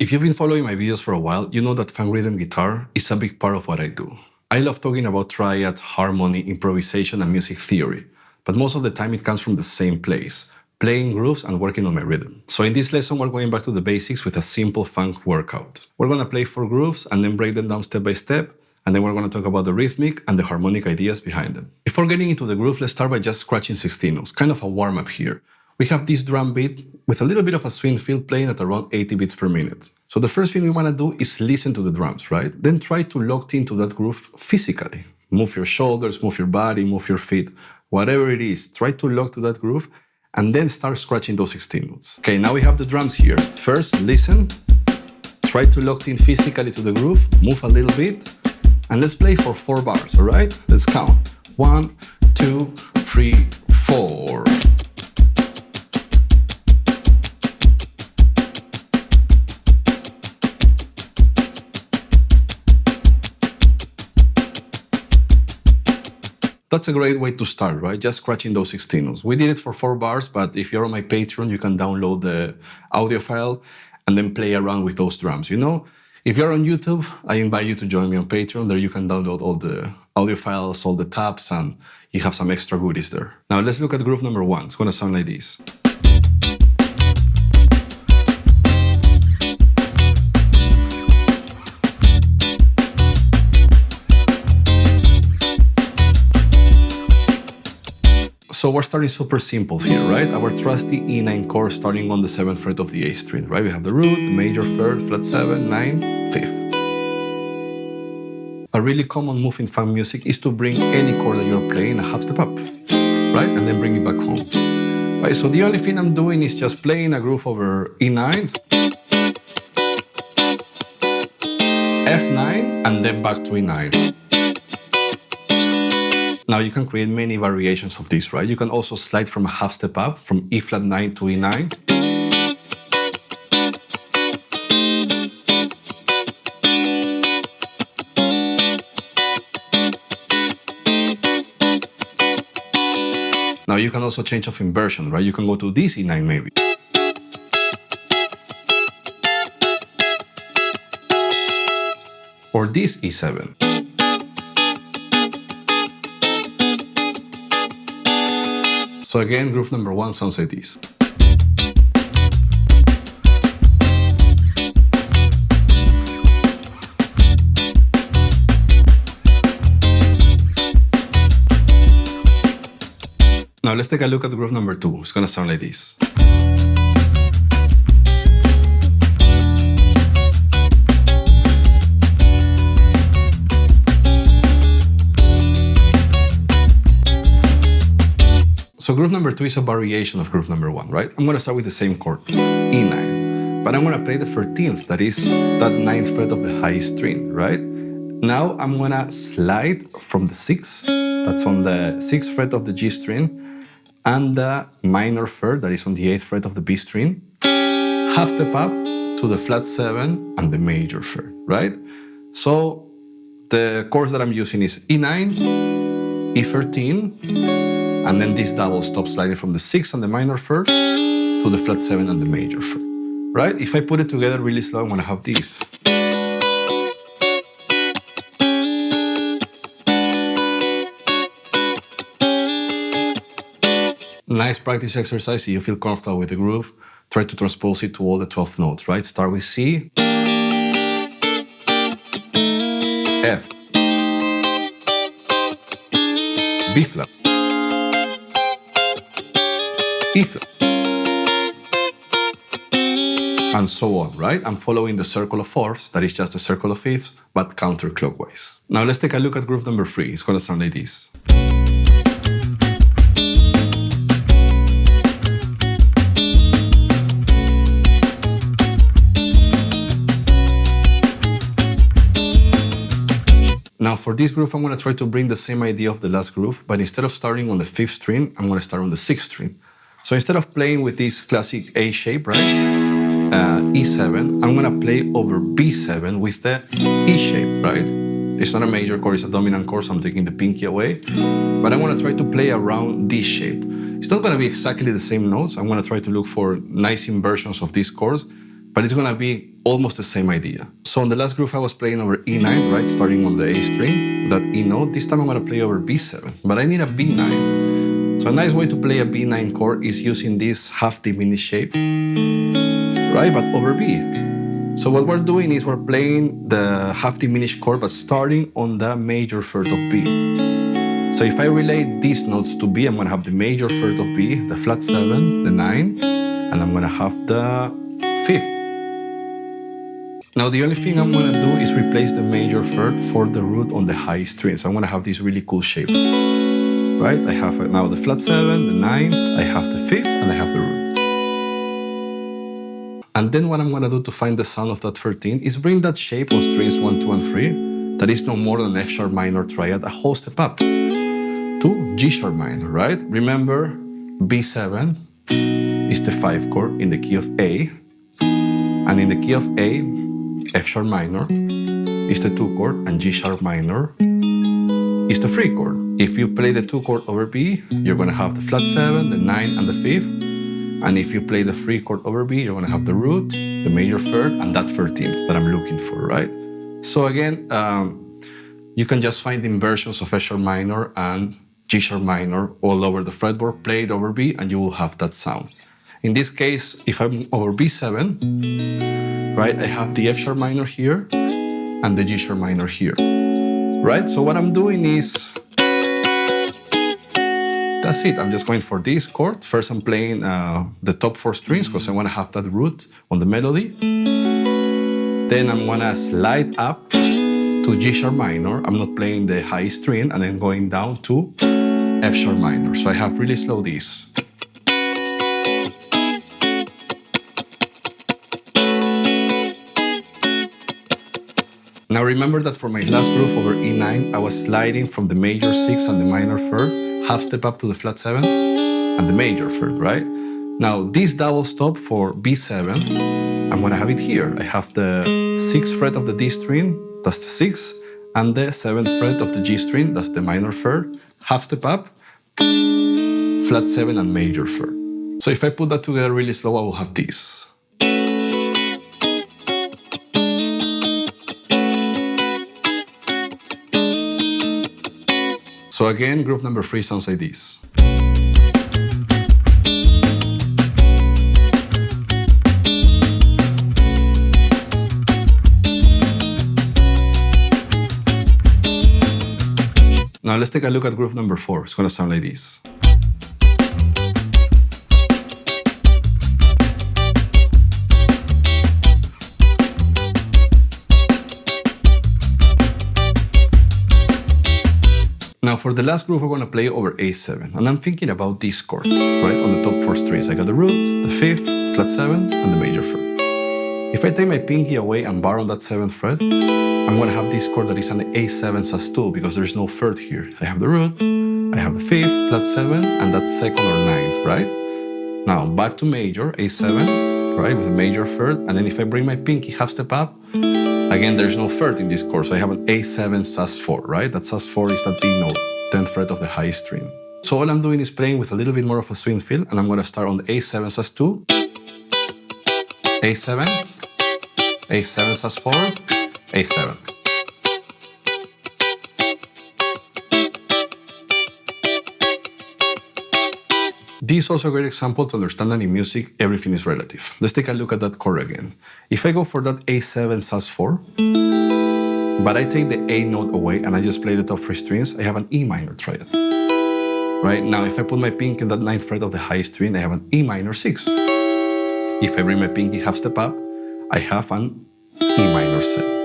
If you've been following my videos for a while, you know that funk rhythm guitar is a big part of what I do. I love talking about triads, harmony, improvisation, and music theory, but most of the time it comes from the same place, playing grooves and working on my rhythm. So in this lesson, we're going back to the basics with a simple funk workout. We're gonna play 4 grooves and then break them down step by step, and then we're gonna talk about the rhythmic and the harmonic ideas behind them. Before getting into the groove, let's start by just scratching 16ths, kind of a warm-up here. We have this drum beat with a little bit of a swing feel playing at around 80 beats per minute. So the first thing we want to do is listen to the drums, right? Then try to lock into that groove physically. Move your shoulders, move your body, move your feet, whatever it is. Try to lock to that groove and then start scratching those 16 notes. Okay, now we have the drums here. First, listen. Try to lock in physically to the groove, move a little bit, and let's play for 4 bars, all right? Let's count. 1, 2, 3, 4. That's a great way to start, right? Just scratching those 16 notes. We did it for 4 bars, but if you're on my Patreon, you can download the audio file and then play around with those drums. You know, if you're on YouTube, I invite you to join me on Patreon. There you can download all the audio files, all the tabs, and you have some extra goodies there. Now let's look at groove number 1. It's gonna sound like this. So we're starting super simple here, right? Our trusty E9 chord starting on the 7th fret of the A string, right? We have the root, the major 3rd, flat 7, 9, 5th. A really common move in funk music is to bring any chord that you're playing a half step up, right? And then bring it back home, right? So the only thing I'm doing is just playing a groove over E9, F9, and then back to E9. Now you can create many variations of this, right? You can also slide from a half step up, from E flat 9 to E9. Now you can also change of inversion, right? You can go to this E9 maybe. Or this E7. So again, groove number 1 sounds like this. Now let's take a look at groove number 2. It's gonna sound like this. So groove number 2 is a variation of groove number 1, right? I'm gonna start with the same chord, E9, but I'm gonna play the 13th, that is that 9th fret of the high string, right? Now I'm gonna slide from the 6th, that's on the 6th fret of the G string, and the minor 3rd, that is on the 8th fret of the B string, half step up to the flat 7 and the major 3rd, right? So the chords that I'm using is E9, E13, and then this double stop sliding from the 6th and the minor 3rd to the flat 7 and the major 3rd, right? If I put it together really slow, I'm gonna have this. Nice practice exercise. If you feel comfortable with the groove, try to transpose it to all the 12 notes, right? Start with C, F, B flat, E flat, and so on, right? I'm following the circle of 4ths, that is just a circle of 5ths, but counterclockwise. Now let's take a look at groove number 3. It's gonna sound like this. Now for this groove, I'm gonna try to bring the same idea of the last groove, but instead of starting on the 5th string, I'm gonna start on the 6th string. So instead of playing with this classic A shape, right? E7, I'm gonna play over B7 with the E shape, right? It's not a major chord, it's a dominant chord, so I'm taking the pinky away. But I'm gonna try to play around this shape. It's not gonna be exactly the same notes. I'm gonna try to look for nice inversions of these chords but it's gonna be almost the same idea. So on the last groove I was playing over E9, right, starting on the A string, that E note. This time I'm gonna play over B7, but I need a B9. So a nice way to play a B9 chord is using this half diminished shape, right, but over B. So what we're doing is we're playing the half diminished chord, but starting on the major third of B. So if I relate these notes to B, I'm gonna have the major third of B, the flat 7, the 9, and I'm gonna have the 5th. Now the only thing I'm gonna do is replace the major third for the root on the high string. So I'm gonna have this really cool shape, right? I have now the flat 7, the 9th, I have the 5th, and I have the root. And then what I'm gonna do to find the sound of that 13 is bring that shape on strings 1, 2, and 3, that is no more than F sharp minor triad, a whole step up to G sharp minor, right? Remember, B7 is the 5 chord in the key of A, and in the key of A, F sharp minor is the 2 chord, and G sharp minor is the 3 chord. If you play the 2 chord over B, you're gonna have the flat 7, the 9, and the 5th. And if you play the 3 chord over B, you're gonna have the root, the major third, and that 13th that I'm looking for, right? So again, you can just find inversions of F sharp minor and G sharp minor all over the fretboard, play it over B, and you will have that sound. In this case, if I'm over B7, right, I have the F sharp minor here and the G sharp minor here, right? So what I'm doing is, that's it. I'm just going for this chord. First, I'm playing the top 4 strings because I want to have that root on the melody. Then I'm gonna slide up to G sharp minor. I'm not playing the high string, and then going down to F sharp minor. So I have really slow this. Now remember that for my last groove over E9, I was sliding from the major 6 and the minor 3rd, half step up to the flat 7 and the major 3rd, right? Now this double stop for B7, I'm gonna have it here. I have the 6th fret of the D string, that's the 6th, and the 7th fret of the G string, that's the minor 3rd, half step up, flat 7 and major 3rd. So if I put that together really slow, I will have this. So again, groove number 3 sounds like this. Now let's take a look at groove number 4. It's gonna sound like this. Now for the last groove, I'm gonna play over A7, and I'm thinking about this chord, right, on the top 4 strings. I got the root, the 5th, flat 7, and the major 3rd. If I take my pinky away and bar on that 7th fret, I'm gonna have this chord that is an A7 sus2 because there's no 3rd here. I have the root, I have the 5th, flat 7, and that 2nd or 9th, right? Now back to major, A7, right, with a major 3rd, and then if I bring my pinky half step up, again, there's no 3rd in this chord, so I have an A7 sus4, right? That sus4 is that D note, 10th fret of the high string. So all I'm doing is playing with a little bit more of a swing feel, and I'm gonna start on the A7 sus2, A7, A7 sus4, A7. This is also a great example to understand that in music, everything is relative. Let's take a look at that chord again. If I go for that A7 sus4, but I take the A note away and I just play the top 3 strings, I have an E minor triad. Right? Now, if I put my pinky in that 9th fret of the high string, I have an E minor 6. If I bring my pinky half step up, I have an E minor 7.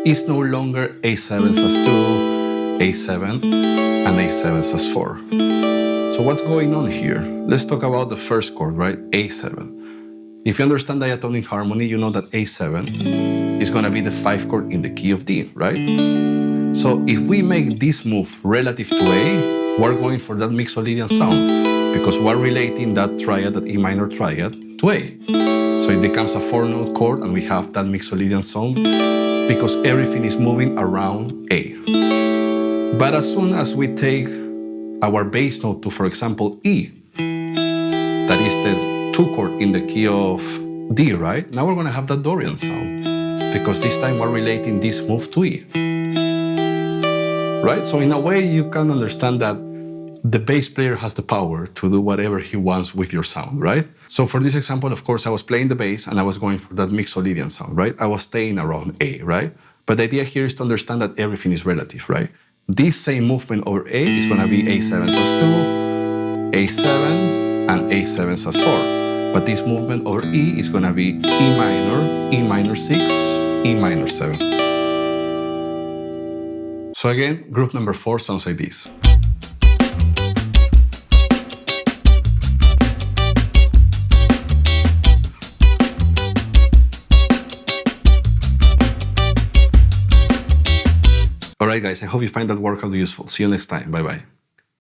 It's no longer A7 sus2, A7, and A7 sus4. So what's going on here? Let's talk about the first chord, right? A7. If you understand diatonic harmony, you know that A7 is gonna be the 5 chord in the key of D, right? So if we make this move relative to A, we're going for that mixolydian sound because we're relating that triad, that E minor triad, to A. So it becomes a 4-note chord and we have that mixolydian sound because everything is moving around A. But as soon as we take our bass note to, for example, E, that is the 2 chord in the key of D, right? Now we're gonna have that Dorian sound, because this time we're relating this move to E. Right? So in a way, you can understand that the bass player has the power to do whatever he wants with your sound, right? So for this example, of course, I was playing the bass and I was going for that Mixolydian sound, right? I was staying around A, right? But the idea here is to understand that everything is relative, right? This same movement over A is gonna be A7 sus2, A7, and A7 sus4. But this movement over E is gonna be E minor 6, E minor 7. So again, group number 4 sounds like this. Alright guys, I hope you find that workout useful. See you next time. Bye bye.